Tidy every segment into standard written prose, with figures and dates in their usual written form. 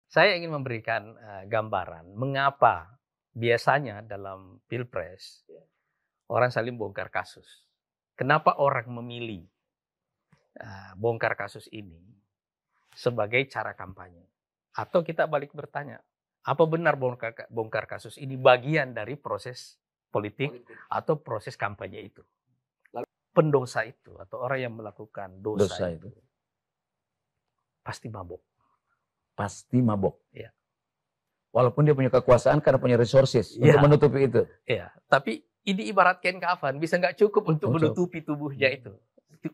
Saya ingin memberikan gambaran mengapa biasanya dalam pilpres orang saling bongkar kasus. Kenapa orang memilih bongkar kasus ini sebagai cara kampanye? Atau kita balik bertanya, apa benar bongkar kasus ini bagian dari proses politik atau proses kampanye itu? Pendosa itu atau orang yang melakukan dosa itu pasti mabok. Pasti mabok. Ya. Walaupun dia punya kekuasaan karena punya resources untuk menutupi itu. Iya, tapi ini ibarat kain kafan, bisa nggak cukup untuk menutupi tubuhnya itu,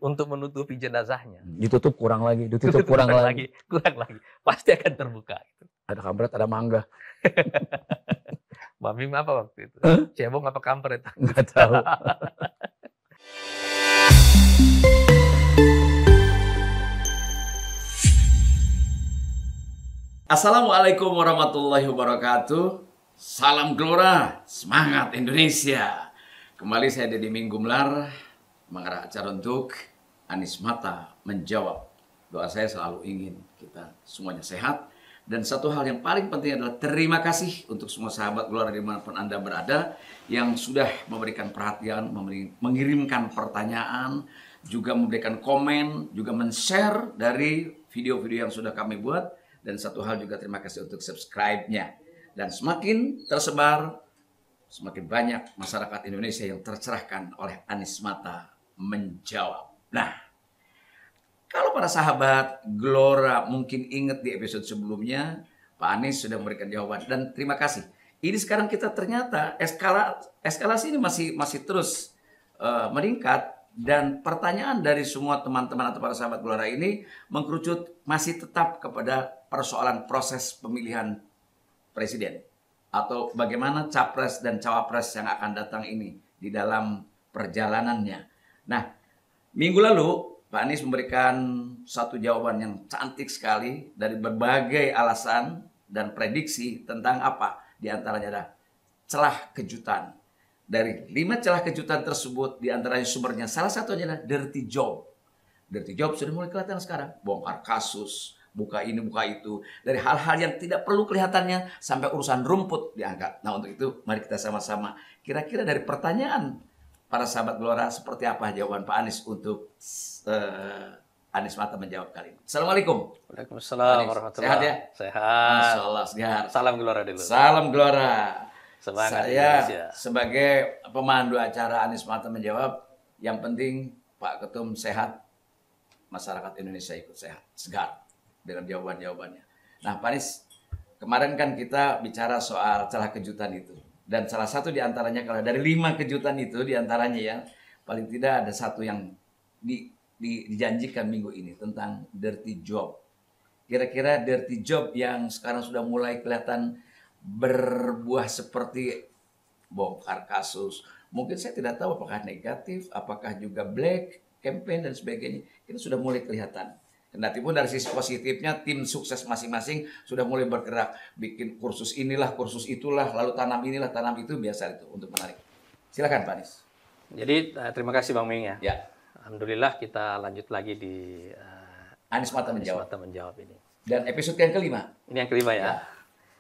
untuk menutupi jenazahnya. Ditutup kurang lagi, ditutup kurang lagi. Pasti akan terbuka. Ada kampret, ada mangga. Mami apa waktu itu? Cebong apa kampret? Nggak tahu. Assalamualaikum warahmatullahi wabarakatuh. Salam Gelora, semangat Indonesia. Kembali saya Deddy Minggumlar mengarah acara untuk Anies Mata menjawab. Doa saya selalu ingin kita semuanya sehat. Dan satu hal yang paling penting adalah terima kasih untuk semua sahabat Gelora dimanapun Anda berada yang sudah memberikan perhatian, mengirimkan pertanyaan, juga memberikan komen, juga men-share dari video-video yang sudah kami buat. Dan satu hal juga terima kasih untuk subscribe-nya. Dan semakin tersebar, semakin banyak masyarakat Indonesia yang tercerahkan oleh Anies Mata menjawab. Nah, kalau para sahabat Gelora mungkin ingat di episode sebelumnya, Pak Anies sudah memberikan jawaban. Dan terima kasih. Ini sekarang kita ternyata eskalasi ini masih terus meningkat. Dan pertanyaan dari semua teman-teman atau para sahabat Gelora ini mengkerucut masih tetap kepada persoalan proses pemilihan presiden. Atau bagaimana capres dan cawapres yang akan datang ini di dalam perjalanannya. Nah, minggu lalu Pak Anies memberikan satu jawaban yang cantik sekali dari berbagai alasan dan prediksi tentang apa. Di antaranya ada celah kejutan. Dari 5 celah kejutan tersebut, di antaranya sumbernya salah satunya adalah dirty job. Dirty job sudah mulai kelihatan sekarang. Bongkar kasus, buka ini, buka itu. Dari hal-hal yang tidak perlu kelihatannya sampai urusan rumput diangkat. Nah, untuk itu mari kita sama-sama. Kira-kira dari pertanyaan para sahabat Gelora, seperti apa jawaban Pak Anies untuk Anies Mata menjawab kali ini. Assalamualaikum. Waalaikumsalam warahmatullahi wabarakatuh. Sehat ya? Sehat. Masya Allah, sehat. Salam Gelora dulu. Salam Gelora. Semangat Saya Indonesia. sebagai pemandu acara Anies Mata menjawab, yang penting Pak Ketum sehat, masyarakat Indonesia ikut sehat, segar dengan jawaban-jawabannya. Nah, Pak Anies, kemarin kan kita bicara soal celah kejutan itu. Dan salah satu diantaranya, kalau dari 5 kejutan itu diantaranya ya, paling tidak ada satu yang dijanjikan minggu ini tentang dirty job. Kira-kira dirty job yang sekarang sudah mulai kelihatan berbuah seperti bongkar kasus. Mungkin saya tidak tahu apakah negatif, apakah juga black campaign dan sebagainya. Itu sudah mulai kelihatan. Kendati pun dari sisi positifnya tim sukses masing-masing sudah mulai bergerak, bikin kursus inilah, kursus itulah, lalu tanam inilah, tanam itu, biasa itu untuk menarik. Silakan Pak Anies. Jadi terima kasih Bang Ming ya. Ya. Alhamdulillah kita lanjut lagi di Anies Mata menjawab. Mata menjawab ini. Dan episode yang kelima. Ini yang kelima ya.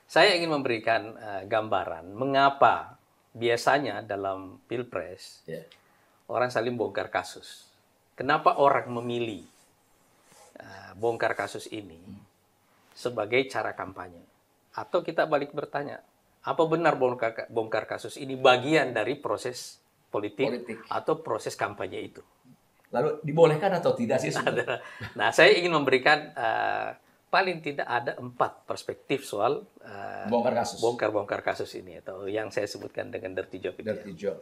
Saya ingin memberikan gambaran mengapa biasanya dalam pilpres orang saling bongkar kasus. Kenapa orang memilih bongkar kasus ini sebagai cara kampanye? Atau kita balik bertanya, apa benar bongkar kasus ini bagian dari proses politik. Atau proses kampanye itu? Lalu dibolehkan atau tidak sih? Nah, saya ingin memberikan paling tidak ada 4 perspektif soal bongkar kasus ini, atau yang saya sebutkan dengan dirty job itu. Dirty job.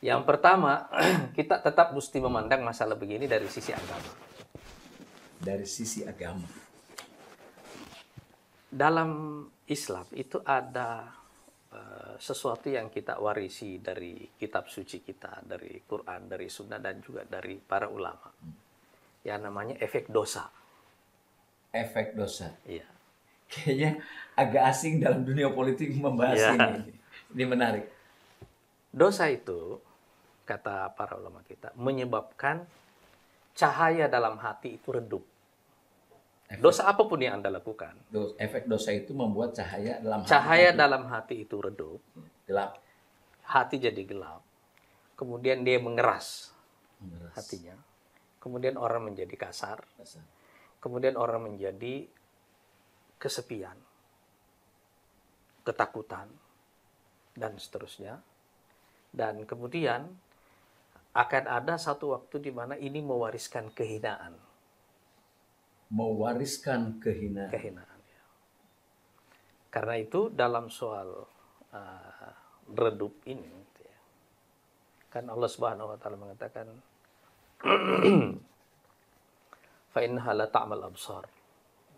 Yang pertama, kita tetap mesti memandang masalah begini dari sisi agama. Dari sisi agama. Dalam Islam itu ada sesuatu yang kita warisi dari kitab suci kita, dari Quran, dari Sunnah, dan juga dari para ulama. Yang namanya efek dosa. Efek dosa. Iya. Kayaknya agak asing dalam dunia politik membahas ini. Ini menarik. Dosa itu, kata para ulama kita, menyebabkan cahaya dalam hati itu redup. Dosa apapun yang Anda lakukan, Efek dosa itu membuat cahaya dalam cahaya hati dalam hati itu redup, gelap. hati jadi gelap. Kemudian dia mengeras Mengeras. hatinya. Kemudian orang menjadi kasar. Dasar. Kemudian orang menjadi kesepian, ketakutan, dan seterusnya. Dan kemudian akan ada satu waktu di mana ini mewariskan kehinaan. Mewariskan kehinaan. Kehinaan. Ya. Karena itu dalam soal redup ini, gitu ya, kan Allah Subhanahu Wa Taala mengatakan, fa innaha la ta'mal absar,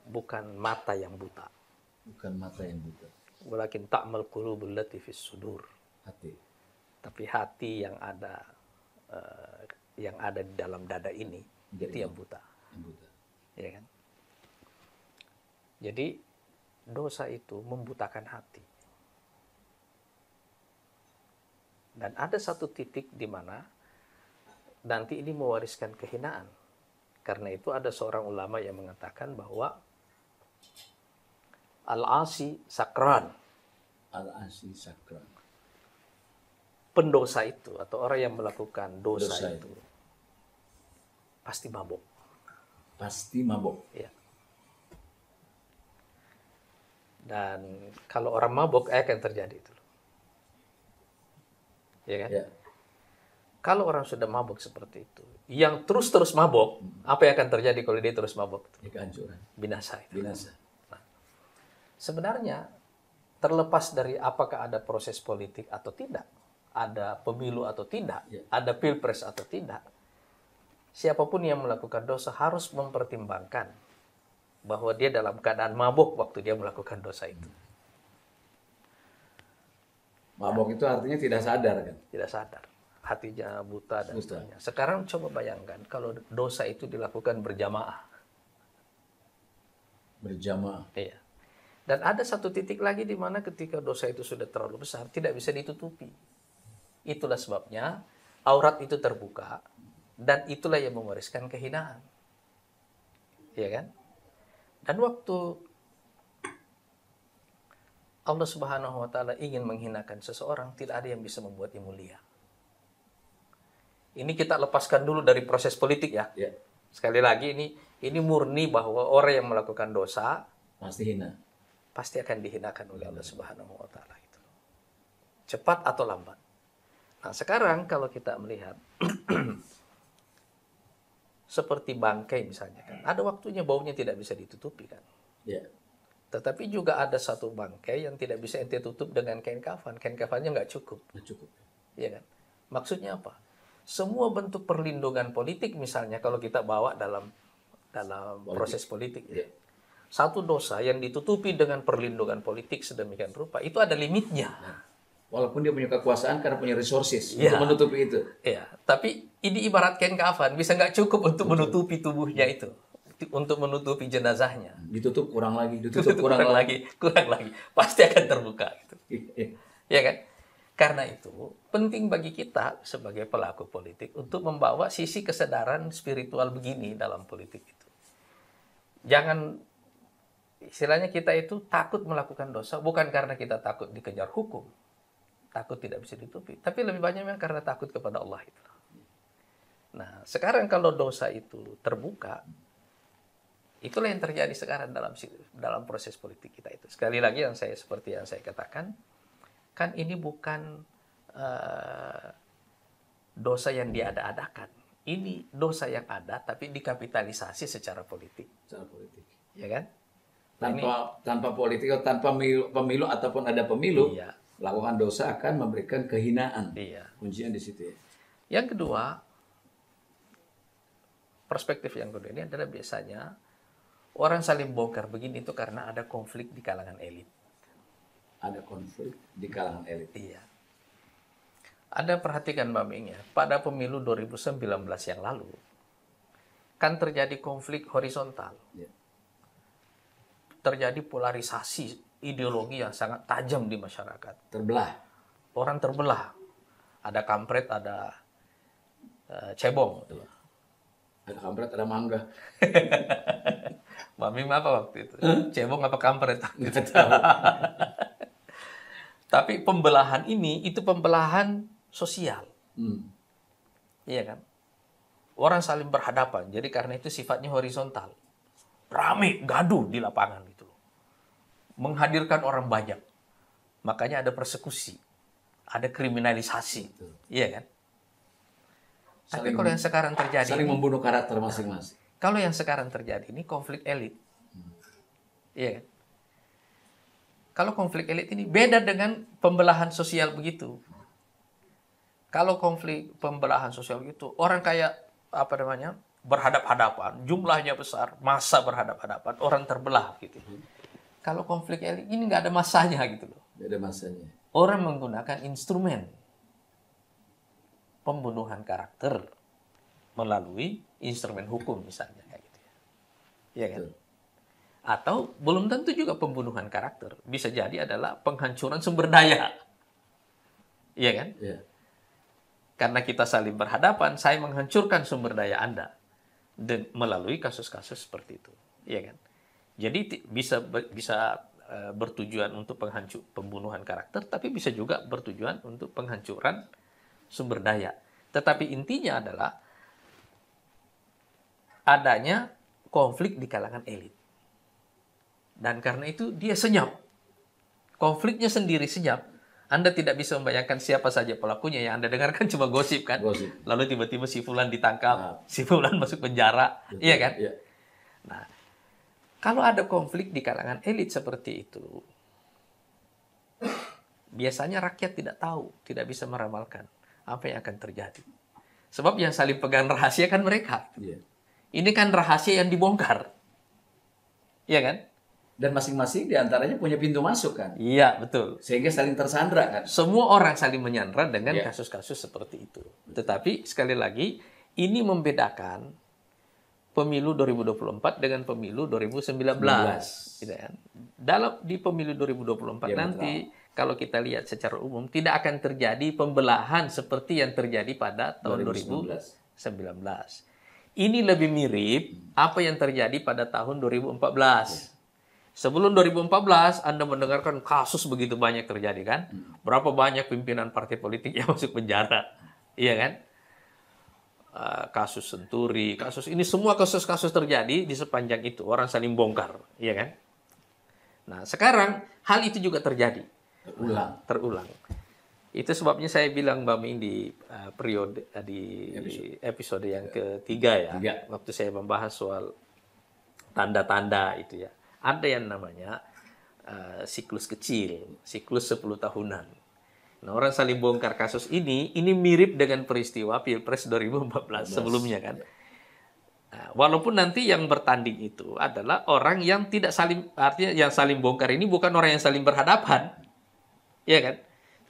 bukan mata yang buta, Bukan mata yang buta. walakin ta'mal qulubul lati fis sudur, Hati. tapi hati yang ada di dalam dada ini itu yang buta, Yang buta. ya kan? Jadi dosa itu membutakan hati. Dan ada satu titik di mana nanti ini mewariskan kehinaan. Karena itu ada seorang ulama yang mengatakan bahwa al-asi sakran, Al-asi sakran. pendosa itu atau orang yang melakukan dosa Dosa itu pasti mabuk. Pasti mabok. Ya. Dan kalau orang mabuk akan terjadi itu. Ya kan? Ya. Kalau orang sudah mabuk seperti itu, yang terus-terus mabuk, apa yang akan terjadi kalau dia terus mabuk? Ya, kehancuran. Binasa itu. Binasa. Sebenarnya terlepas dari apakah ada proses politik atau tidak, ada pemilu atau tidak, Ya. ada pilpres atau tidak, siapapun yang melakukan dosa harus mempertimbangkan bahwa dia dalam keadaan mabuk waktu dia melakukan dosa itu. Mabok itu artinya tidak sadar kan? Tidak sadar, hatinya buta dan Buta. seterusnya. Sekarang coba bayangkan kalau dosa itu dilakukan berjamaah. Berjamaah. Iya. Dan ada satu titik lagi di mana ketika dosa itu sudah terlalu besar, tidak bisa ditutupi. Itulah sebabnya aurat itu terbuka, dan itulah yang mewariskan kehinaan. Iya kan? Dan waktu Allah Subhanahu wa Ta'ala ingin menghinakan seseorang, tidak ada yang bisa membuatnya mulia. Ini kita lepaskan dulu dari proses politik ya. Ya. Sekali lagi ini murni bahwa orang yang melakukan dosa Pasti hina. pasti akan dihinakan oleh Allah Subhanahu wa Ta'ala itu. Cepat atau lambat. Nah, sekarang kalau kita melihat seperti bangkai misalnya kan, ada waktunya baunya tidak bisa ditutupi kan. Ya. Tetapi juga ada satu bangkai yang tidak bisa ente tutup dengan kain kafan. Kain kafannya nggak cukup. Nggak cukup. Ya kan? Maksudnya apa? Semua bentuk perlindungan politik misalnya kalau kita bawa dalam proses politik. Ya. Ya. Satu dosa yang ditutupi dengan perlindungan politik sedemikian rupa, itu ada limitnya. Walaupun dia punya kekuasaan karena punya resources Ya. untuk menutupi itu. Ya, tapi ini ibarat kain kafan, bisa nggak cukup untuk menutupi tubuhnya itu. Untuk menutupi jenazahnya. Ditutup kurang lagi, ditutup kurang lagi. kurang lagi. Pasti akan terbuka. Gitu. Ya kan? Karena itu, penting bagi kita sebagai pelaku politik untuk membawa sisi kesadaran spiritual begini dalam politik itu. Jangan, istilahnya kita itu takut melakukan dosa, bukan karena kita takut dikejar hukum. Takut tidak bisa ditutupi. Tapi lebih banyak memang karena takut kepada Allah itu. Nah, sekarang kalau dosa itu terbuka, itulah yang terjadi sekarang dalam proses politik kita itu. Sekali lagi seperti yang saya katakan, kan ini bukan dosa yang diada-adakan. Ini dosa yang ada tapi dikapitalisasi secara politik. Secara politik. Ya kan? Tanpa politik atau tanpa pemilu ataupun ada pemilu, Iya. lakukan dosa akan memberikan kehinaan. Iya. Kuncinya di situ ya. Yang kedua, perspektif yang kedua ini adalah biasanya orang saling bongkar begini itu karena ada konflik di kalangan elit. Ada konflik di kalangan elit. Iya. Ada perhatikan Mbak Ming ya, pada pemilu 2019 yang lalu, kan terjadi konflik horizontal. Ya. Terjadi polarisasi ideologi yang sangat tajam di masyarakat. Terbelah. Orang terbelah. Ada kampret, ada cebong. Gitu. Ada kampret, ada mangga. Mami apa waktu itu? Cebong apa kampret? Nggak tahu. Tapi pembelahan ini itu pembelahan sosial. Iya kan? Orang saling berhadapan. Jadi karena itu sifatnya horizontal. Rame, gaduh di lapangan gitu loh. Menghadirkan orang banyak. Makanya ada persekusi. Ada kriminalisasi. Iya kan? Tapi kalau yang sekarang terjadi Saling membunuh karakter masing-masing. Kalau yang sekarang terjadi ini konflik elit. Iya kan? Kalau konflik elit ini beda dengan pembelahan sosial begitu. Kalau konflik pembelahan sosial gitu, orang kayak apa namanya? Berhadap-hadapan, jumlahnya besar, massa berhadap-hadapan, orang terbelah gitu. Kalau konflik elit ini nggak ada masanya gitu loh. Beda masanya. Orang menggunakan instrumen pembunuhan karakter melalui instrumen hukum misalnya kayak gitu ya. Iya kan? Betul. Atau belum tentu juga pembunuhan karakter, bisa jadi adalah penghancuran sumber daya. Iya kan? Iya. Karena kita saling berhadapan, saya menghancurkan sumber daya Anda melalui kasus-kasus seperti itu. Iya kan? Jadi bisa bertujuan untuk pembunuhan karakter, tapi bisa juga bertujuan untuk penghancuran sumber daya. Tetapi intinya adalah adanya konflik di kalangan elit. Dan karena itu dia senyap. Konfliknya sendiri senyap. Anda tidak bisa membayangkan siapa saja pelakunya. Yang Anda dengarkan cuma gosip kan. Gosip. Lalu tiba-tiba si Fulan ditangkap, si Fulan masuk penjara. Betul. Iya kan? Iya. Nah, kalau ada konflik di kalangan elit seperti itu, biasanya rakyat tidak tahu, tidak bisa meramalkan apa yang akan terjadi. Sebab yang saling pegang rahasia kan mereka. Iya. Ini kan rahasia yang dibongkar. Iya kan? Dan masing-masing diantaranya punya pintu masuk kan. Iya, betul. Sehingga saling tersandra kan. Semua orang saling menyandra dengan Iya. kasus-kasus seperti itu. Tetapi sekali lagi, ini membedakan pemilu 2024 dengan pemilu 2019. Gitu kan? Di pemilu 2024 Iya, nanti, kalau kita lihat secara umum, tidak akan terjadi pembelahan seperti yang terjadi pada tahun 2019. Ini lebih mirip apa yang terjadi pada tahun 2014. Sebelum 2014, Anda mendengarkan kasus begitu banyak terjadi kan? Berapa banyak pimpinan partai politik yang masuk penjara? Iya kan? Kasus Senturi, kasus ini semua kasus-kasus terjadi di sepanjang itu. Orang saling bongkar, iya kan? Nah, sekarang hal itu juga terjadi. Terulang. Itu sebabnya saya bilang Mbak Ming di episode yang ketiga ya. Waktu saya membahas soal tanda-tanda itu ya. Ada yang namanya siklus kecil, siklus 10 tahunan. Nah, orang saling bongkar kasus ini mirip dengan peristiwa Pilpres 2014 sebelumnya kan. Nah, walaupun nanti yang bertanding itu adalah orang yang tidak saling, artinya yang saling bongkar ini bukan orang yang saling berhadapan. Ya kan?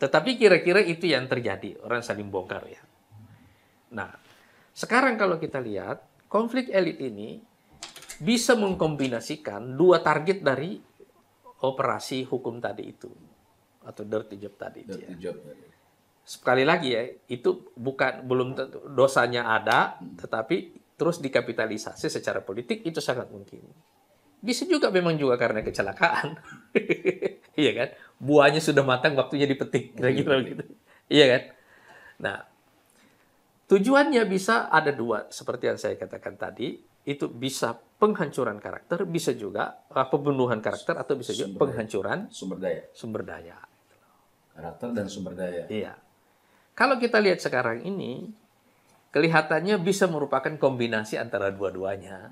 Tetapi kira-kira itu yang terjadi, orang saling bongkar ya. Nah, sekarang kalau kita lihat, konflik elit ini bisa mengkombinasikan dua target dari operasi hukum tadi itu. Atau dirty job tadi. Sekali lagi ya, itu belum tentu dosanya ada, tetapi terus dikapitalisasi secara politik, itu sangat mungkin. Bisa juga memang juga karena kecelakaan. Iya kan? Buahnya sudah matang, waktunya dipetik. Kira-kira gitu. Iya kan? Nah, tujuannya bisa ada dua. Seperti yang saya katakan tadi, itu bisa penghancuran karakter, bisa juga pembunuhan karakter, atau bisa juga penghancuran sumber daya. Karakter dan sumber daya. Iya. Kalau kita lihat sekarang ini, kelihatannya bisa merupakan kombinasi antara dua-duanya.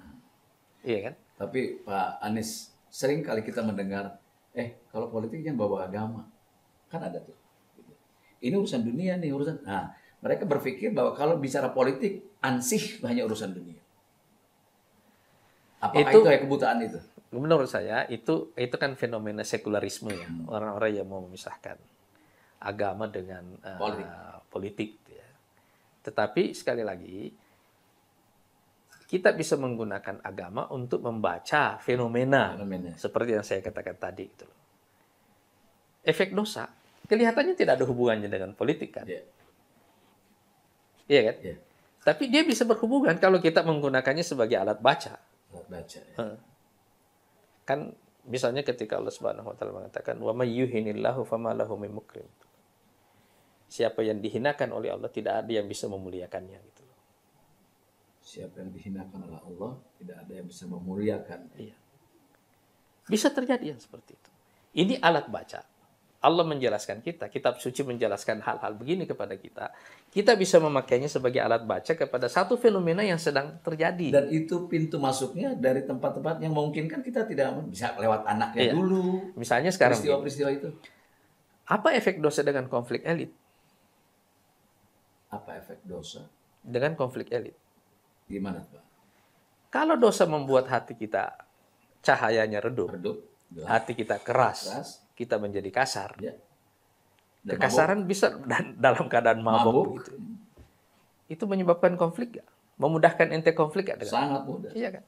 Iya kan? Tapi Pak Anies, sering kali kita mendengar, kalau politik jangan bawa agama. Kan ada tuh. Ini urusan dunia nih, urusan. Nah, mereka berpikir bahwa kalau bicara politik, ansih banyak urusan dunia. Apakah itu ya kebutaan itu? Menurut saya, itu kan fenomena sekularisme ya. Orang-orang yang mau memisahkan agama dengan politik. Ya. Tetapi sekali lagi, kita bisa menggunakan agama untuk membaca fenomena. Seperti yang saya katakan tadi. Gitu. Efek dosa, kelihatannya tidak ada hubungannya dengan politik kan? Iya kan? Tapi dia bisa berhubungan kalau kita menggunakannya sebagai alat baca. Alat baca. Ya. Kan misalnya ketika Allah Subhanahu wa taala mengatakan wa may yuhinillahu fama lahu min mukrim. Siapa yang dihinakan oleh Allah tidak ada yang bisa memuliakannya gitu. Siapa yang dihinakan oleh Allah tidak ada yang bisa memuliakan. Iya. Bisa terjadi yang seperti itu. Ini alat baca. Allah menjelaskan kita, kitab suci menjelaskan hal-hal begini kepada kita. Kita bisa memakainya sebagai alat baca kepada satu fenomena yang sedang terjadi. Dan itu pintu masuknya dari tempat-tempat yang memungkinkan kita tidak bisa lewat anaknya dulu. Misalnya sekarang peristiwa-peristiwa itu. Apa efek dosa dengan konflik elit? Apa efek dosa? Dengan konflik elit. Gimana, Pak? Kalau dosa membuat hati kita cahayanya redup, hati kita keras, kita menjadi kasar. Ya. Kekasaran mabuk. Bisa dalam keadaan mabuk. Gitu. Itu menyebabkan konflik gak? Memudahkan ente konflik gak? Sangat mudah. Iya kan?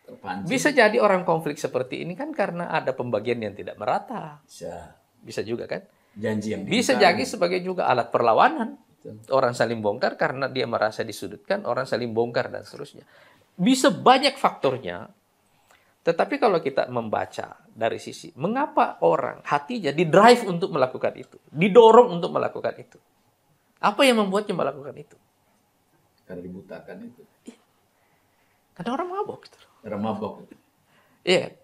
Terpancing. Bisa jadi orang konflik seperti ini kan karena ada pembagian yang tidak merata. Bisa juga kan? Janji yang bisa jadi sebagai juga alat perlawanan. Betul. Orang saling bongkar karena dia merasa disudutkan, orang saling bongkar dan seterusnya. Bisa banyak faktornya. Tetapi kalau kita membaca dari sisi, mengapa orang hatinya di-drive untuk melakukan itu? Didorong untuk melakukan itu. Apa yang membuatnya melakukan itu? Karena dibutakan itu. Karena orang mabok. Gitu. Orang mabok. Iya.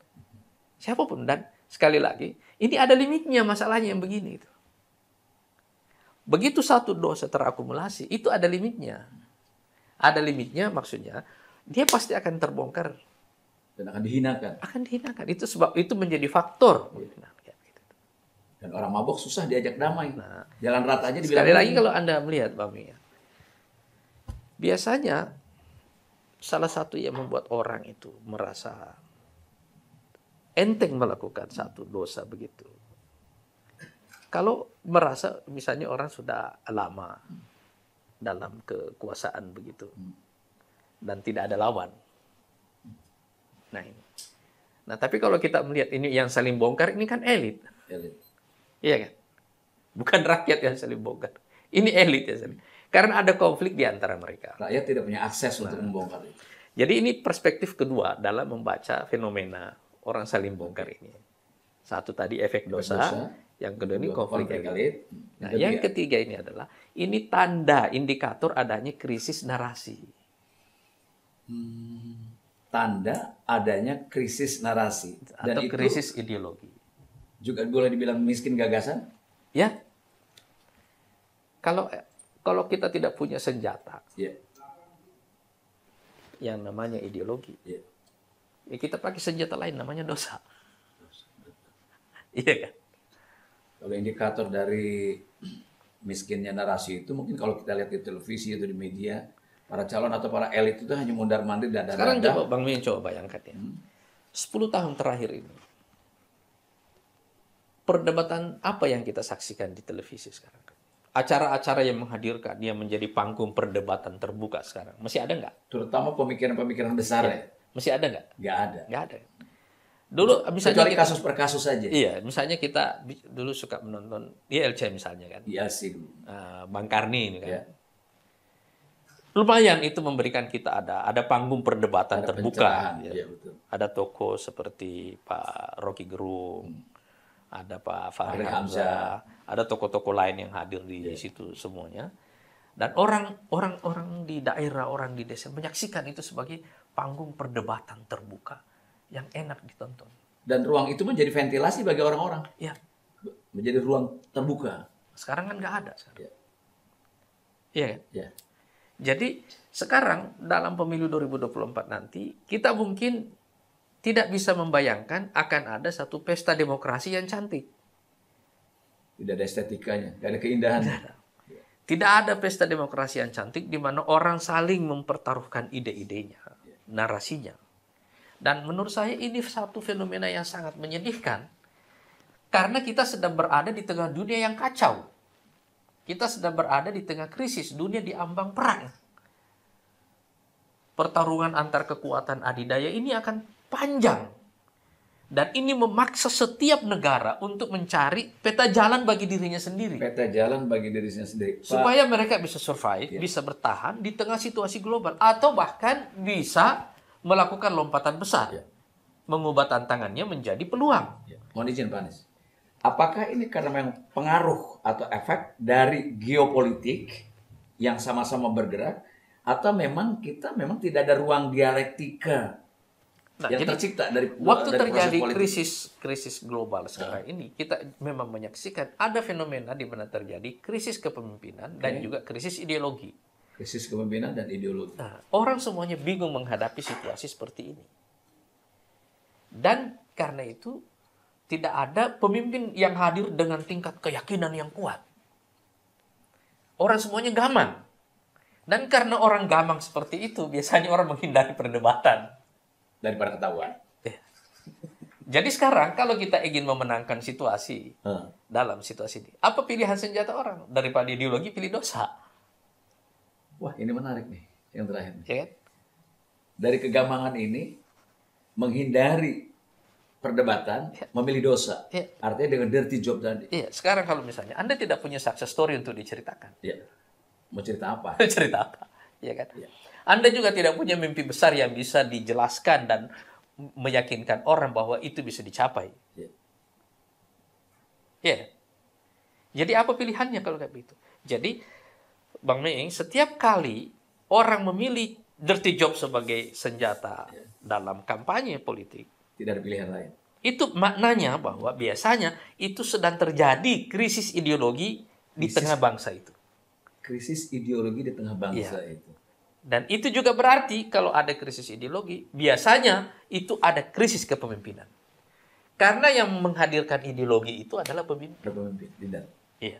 Siapapun. Dan sekali lagi, ini ada limitnya masalahnya yang begini. Gitu. Begitu satu dosa terakumulasi, itu ada limitnya. Ada limitnya maksudnya, dia pasti akan terbongkar. Dan akan dihinakan. Akan dihinakan. Itu sebab itu menjadi faktor. Dan orang mabuk susah diajak damai. Nah, jalan rata aja dibilang. Sekali lagi kalau Anda melihat, Bang Mia, biasanya salah satu yang membuat orang itu merasa enteng melakukan satu dosa begitu. Kalau merasa misalnya orang sudah lama dalam kekuasaan begitu dan tidak ada lawan. Nah, ini. Nah, tapi kalau kita melihat ini yang saling bongkar, ini kan elit. Elit. Iya kan? Bukan rakyat yang saling bongkar. Ini elit yang saling. Karena ada konflik di antara mereka. Rakyat tidak punya akses untuk membongkar itu. Jadi ini perspektif kedua dalam membaca fenomena orang saling bongkar ini. Satu tadi efek dosa. Yang kedua ini konflik elit. Nah, yang ketiga ini adalah, ini tanda, indikator adanya krisis narasi. Tanda adanya krisis narasi dan atau krisis ideologi. Juga boleh dibilang miskin gagasan? Ya. Kalau kita tidak punya senjata, yang namanya ideologi, ya kita pakai senjata lain namanya dosa. Iya kan? Kalau indikator dari miskinnya narasi itu mungkin kalau kita lihat di televisi atau di media, para calon atau para elit itu hanya mondar-mandir dan sekarang coba Bang Min coba bayangkan ya. 10 tahun terakhir ini. Perdebatan apa yang kita saksikan di televisi sekarang? Acara-acara yang menghadirkan dia menjadi panggung perdebatan terbuka sekarang. Masih ada nggak? Terutama pemikiran-pemikiran besar ya. Masih ada nggak? Nggak ada. Nggak ada. Dulu misalnya kecuali kasus per kasus saja. Iya, misalnya kita dulu suka menonton ILC misalnya kan. Iya sih. Bang Karni ini kan. Ya. Lumayan itu memberikan kita ada panggung perdebatan ada terbuka. Ya. Ya, betul. Ada tokoh seperti Pak Rocky Gerung, ada Pak Fahri Hamzah, ada tokoh-tokoh lain yang hadir di situ semuanya. Dan orang di daerah, orang di desa menyaksikan itu sebagai panggung perdebatan terbuka yang enak ditonton. Dan ruang itu menjadi ventilasi bagi orang-orang. Ya. Menjadi ruang terbuka. Sekarang kan nggak ada. Iya kan? Ya. Jadi sekarang dalam pemilu 2024 nanti kita mungkin tidak bisa membayangkan akan ada satu pesta demokrasi yang cantik. Tidak ada estetikanya, tidak ada keindahan. Tidak ada pesta demokrasi yang cantik di mana orang saling mempertaruhkan ide-idenya, narasinya. Dan menurut saya ini satu fenomena yang sangat menyedihkan karena kita sedang berada di tengah dunia yang kacau. Kita sedang berada di tengah krisis, dunia diambang perang. Pertarungan antar kekuatan adidaya ini akan panjang. Dan ini memaksa setiap negara untuk mencari peta jalan bagi dirinya sendiri. Peta jalan bagi dirinya sendiri. Supaya mereka bisa survive, bisa bertahan di tengah situasi global. Atau bahkan bisa melakukan lompatan besar. Mengubah tantangannya menjadi peluang. Mohon izin Pak Anies. Apakah ini karena memang pengaruh atau efek dari geopolitik yang sama-sama bergerak, atau memang kita memang tidak ada ruang dialektika yang tercipta dari waktu dari terjadi proses krisis global sekarang ini, kita memang menyaksikan ada fenomena di mana terjadi krisis kepemimpinan dan juga krisis ideologi. krisis kepemimpinan dan ideologi. Nah, orang semuanya bingung menghadapi situasi seperti ini. Dan karena itu tidak ada pemimpin yang hadir dengan tingkat keyakinan yang kuat. Orang semuanya gamang. Dan karena orang gamang seperti itu, biasanya orang menghindari perdebatan. Daripada ketahuan. Jadi sekarang kalau kita ingin memenangkan situasi dalam situasi ini, apa pilihan senjata orang? Daripada ideologi, pilih dosa. Wah, ini menarik nih yang terakhir. Ya kan? Dari kegamangan ini menghindari perdebatan, memilih dosa. Artinya dengan dirty job tadi. Iya, sekarang kalau misalnya Anda tidak punya success story untuk diceritakan. Iya. Mau cerita apa? Cerita apa? Ya kan? Anda juga tidak punya mimpi besar yang bisa dijelaskan dan meyakinkan orang bahwa itu bisa dicapai. Ya. Jadi apa pilihannya kalau kayak begitu? Jadi Bang Meing, setiap kali orang memilih dirty job sebagai senjata dalam kampanye politik, tidak ada pilihan lain. Itu maknanya bahwa biasanya itu sedang terjadi krisis ideologi di tengah bangsa itu. Krisis ideologi di tengah bangsa itu. Dan itu juga berarti kalau ada krisis ideologi, biasanya itu ada krisis kepemimpinan. Karena yang menghadirkan ideologi itu adalah pemimpin. Tidak. Iya.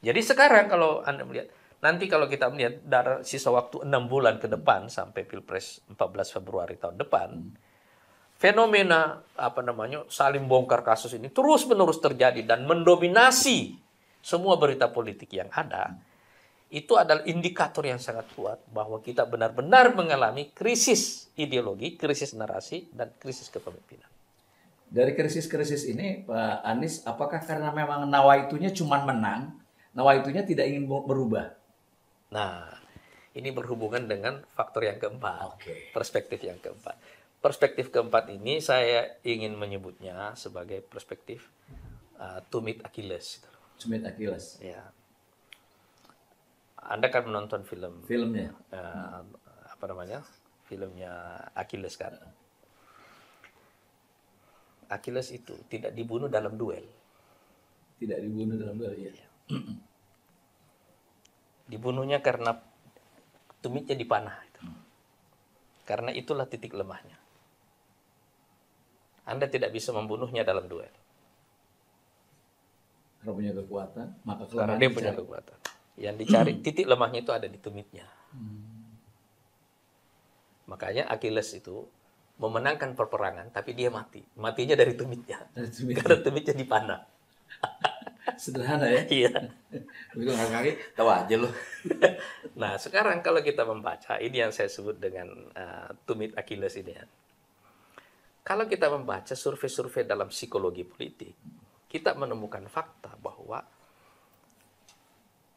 Jadi sekarang kalau Anda melihat, nanti kalau kita melihat dari sisa waktu 6 bulan ke depan sampai Pilpres 14 Februari tahun depan, fenomena saling bongkar kasus ini terus-menerus terjadi dan mendominasi semua berita politik yang ada. Itu adalah indikator yang sangat kuat bahwa kita benar-benar mengalami krisis ideologi, krisis narasi, dan krisis kepemimpinan. Dari krisis-krisis ini, Pak Anies, apakah karena memang nawaitunya cuma menang, nawaitunya tidak ingin berubah? Nah, ini berhubungan dengan faktor yang keempat, perspektif yang keempat. Perspektif keempat ini saya ingin menyebutnya sebagai perspektif tumit Achilles. Tumit Achilles. Ya. Anda kan menonton filmnya, filmnya Achilles kan. Achilles itu tidak dibunuh dalam duel. Tidak dibunuh dalam duel, ya. Dibunuhnya karena tumitnya dipanah. Karena itulah titik lemahnya. Anda tidak bisa membunuhnya dalam duel. Karena punya kekuatan, maka karena dia punya kekuatan. Yang dicari titik lemahnya itu ada di tumitnya. Makanya Achilles itu memenangkan peperangan, tapi dia mati. Matinya dari tumitnya. Karena tumitnya dipanah. Sederhana ya? Iya. Begitu kaki, tahu aja loh. Nah, sekarang kalau kita membaca, ini yang saya sebut dengan tumit Achilles ini ya. Kalau kita membaca survei-survei dalam psikologi politik, kita menemukan fakta bahwa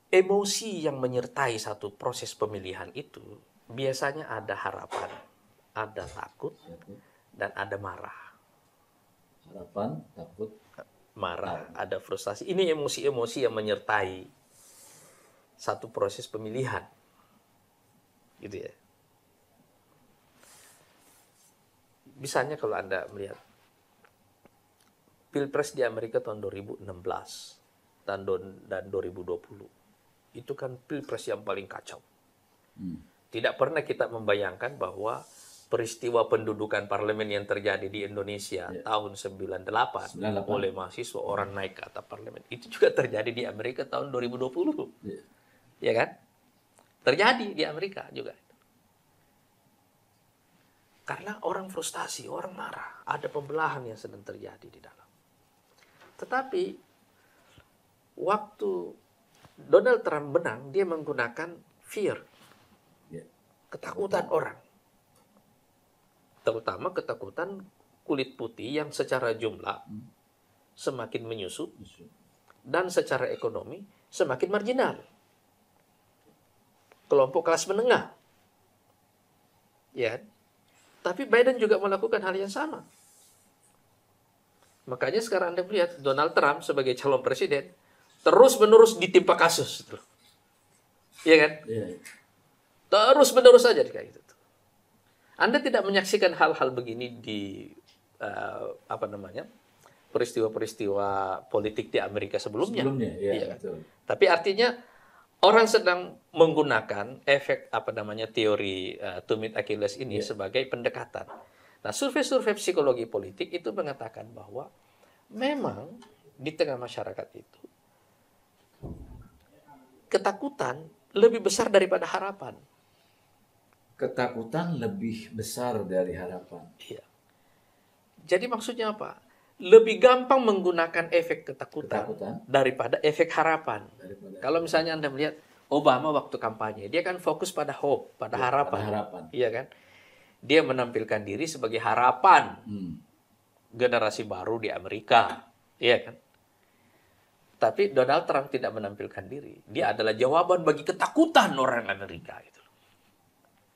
emosi yang menyertai satu proses pemilihan itu biasanya ada harapan, ada takut, dan ada marah. Harapan, takut, marah, ada frustasi. Ini emosi-emosi yang menyertai satu proses pemilihan. Gitu ya. Misalnya kalau Anda melihat Pilpres di Amerika tahun 2016 dan 2020. Itu kan Pilpres yang paling kacau. Tidak pernah kita membayangkan bahwa peristiwa pendudukan parlemen yang terjadi di Indonesia tahun 98 oleh mahasiswa orang naik ke atap parlemen. Itu juga terjadi di Amerika tahun 2020. Ya kan? Terjadi di Amerika juga. Karena orang frustasi, orang marah. Ada pembelahan yang sedang terjadi di dalam. Tetapi waktu Donald Trump menang, dia menggunakan fear. Ketakutan orang. Terutama ketakutan kulit putih yang secara jumlah semakin menyusut dan secara ekonomi semakin marginal. Kelompok kelas menengah. Ya. Tapi Biden juga melakukan hal yang sama. Makanya sekarang Anda melihat Donald Trump sebagai calon presiden terus-menerus ditimpa kasus. Iya kan? Terus-menerus saja kayak gitu. Anda tidak menyaksikan hal-hal begini di peristiwa-peristiwa politik di Amerika sebelumnya. Iya. Betul. Tapi artinya orang sedang menggunakan efek teori tumit Achilles ini sebagai pendekatan. Nah, survei-survei psikologi politik itu mengatakan bahwa memang di tengah masyarakat itu ketakutan lebih besar daripada harapan. Ketakutan lebih besar dari harapan. Iya. Jadi maksudnya apa? Lebih gampang menggunakan efek ketakutan daripada efek harapan. Kalau misalnya Anda melihat Obama waktu kampanye, dia kan fokus pada hope, pada harapan. Iya kan? Dia menampilkan diri sebagai harapan generasi baru di Amerika. Iya kan? Tapi Donald Trump tidak menampilkan diri. Dia adalah jawaban bagi ketakutan orang Amerika. Gitu.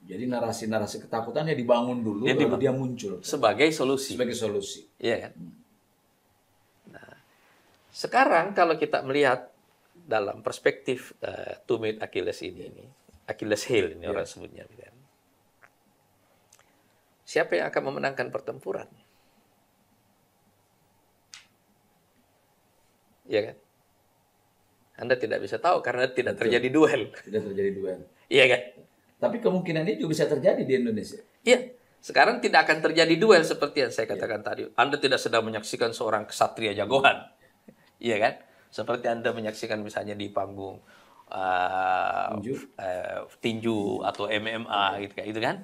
Jadi narasi-narasi ketakutannya dibangun dulu, lalu dia muncul. Sebagai solusi. Iya kan? Nah, sekarang kalau kita melihat dalam perspektif tumit Achilles ini, Achilles heel ini orang sebutnya. Kan? Siapa yang akan memenangkan pertempuran? Iya kan? Anda tidak bisa tahu karena tidak terjadi duel. Iya kan? Tapi kemungkinan ini juga bisa terjadi di Indonesia. Iya. Sekarang tidak akan terjadi duel seperti yang saya katakan tadi. Anda tidak sedang menyaksikan seorang kesatria jagoan. Iya kan? Seperti Anda menyaksikan misalnya di panggung tinju atau MMA gitu kayak itu kan.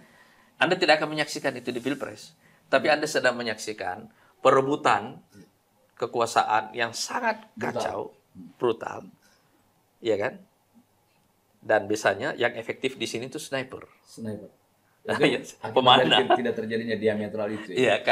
Anda tidak akan menyaksikan itu di Pilpres. Tapi Anda sedang menyaksikan perebutan kekuasaan yang sangat kacau, brutal. Iya kan? Dan biasanya yang efektif di sini itu sniper. Nah, ya, pemanah. Tidak terjadinya diametral itu. Iya,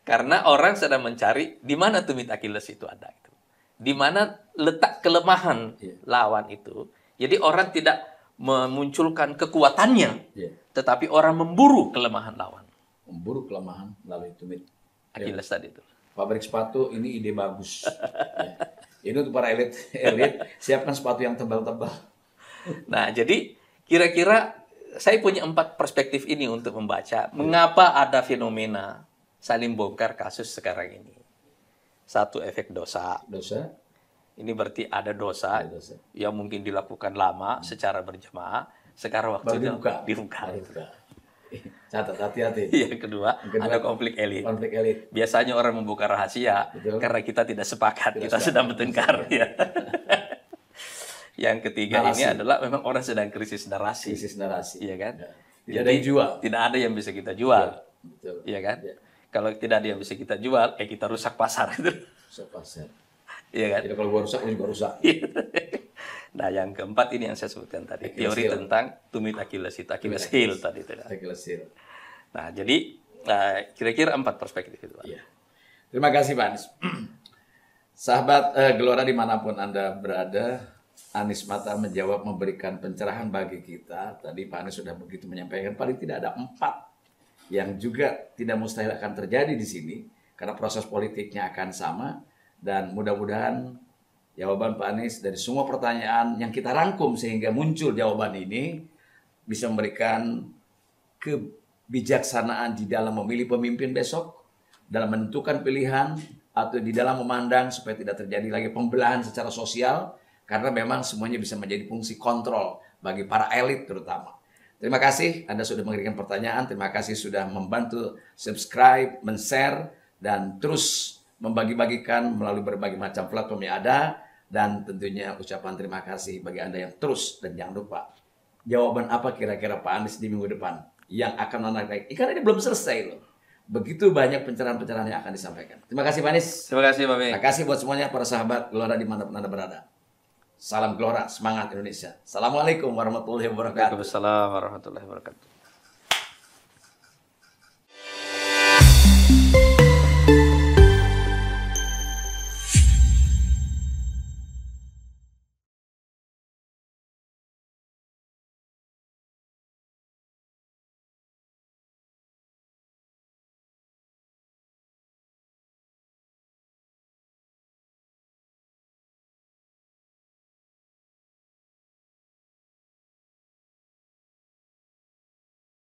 karena orang sedang mencari di mana tumit Achilles itu ada. Gitu. Di mana letak kelemahan lawan itu. Jadi orang tidak memunculkan kekuatannya, tetapi orang memburu kelemahan lawan. Memburu kelemahan melalui tumit Achilles tadi itu. Pabrik sepatu ini ide bagus. Ini untuk para elit, siapkan sepatu yang tebal-tebal. Nah, jadi kira-kira saya punya 4 perspektif ini untuk membaca mengapa ada fenomena saling bongkar kasus sekarang ini. 1, efek dosa. Ini berarti ada dosa yang mungkin dilakukan lama secara berjamaah. Sekarang waktunya dibuka. Catat, hati-hati. Yang kedua, ada konflik elit. Biasanya orang membuka rahasia karena kita tidak sepakat, kita sedang bertengkar. Ya. Yang ketiga ini adalah memang orang sedang krisis narasi. Iya kan? Jadi tidak ada yang bisa kita jual. Iya kan? Kalau tidak ada yang bisa kita jual, kita rusak pasar itu. Iya kan? Jadi kalau gua rusak, ini juga rusak. Nah, yang keempat ini yang saya sebutkan tadi, teori tentang tumit Achilles itu, Achilles heel tadi itu. Nah, jadi kira-kira 4 perspektif itu, Pak. Iya. Terima kasih, Pak Anies. Sahabat Gelora dimanapun Anda berada, Anies Mata menjawab, memberikan pencerahan bagi kita. Tadi Pak Anies sudah begitu menyampaikan, paling tidak ada 4 yang juga tidak mustahil akan terjadi di sini, karena proses politiknya akan sama, dan mudah-mudahan jawaban Pak Anies dari semua pertanyaan yang kita rangkum sehingga muncul jawaban ini bisa memberikan kebijaksanaan di dalam memilih pemimpin besok, dalam menentukan pilihan, atau di dalam memandang supaya tidak terjadi lagi pembelahan secara sosial, karena memang semuanya bisa menjadi fungsi kontrol bagi para elit terutama. Terima kasih Anda sudah mengirimkan pertanyaan, terima kasih sudah membantu subscribe, men-share, dan terus membagi-bagikan melalui berbagai macam platform yang ada. Dan tentunya ucapan terima kasih bagi Anda yang terus, dan jangan lupa jawaban apa kira-kira Pak Anies di minggu depan yang akan menarik. Karena ini belum selesai loh. Begitu banyak pencerahan-pencerahan yang akan disampaikan. Terima kasih Pak Anies. Terima kasih Pak Beng. Terima kasih buat semuanya para sahabat Gelora dimanapun Anda berada. Salam Gelora, semangat Indonesia. Assalamualaikum warahmatullahi wabarakatuh. Waalaikumsalam warahmatullahi wabarakatuh.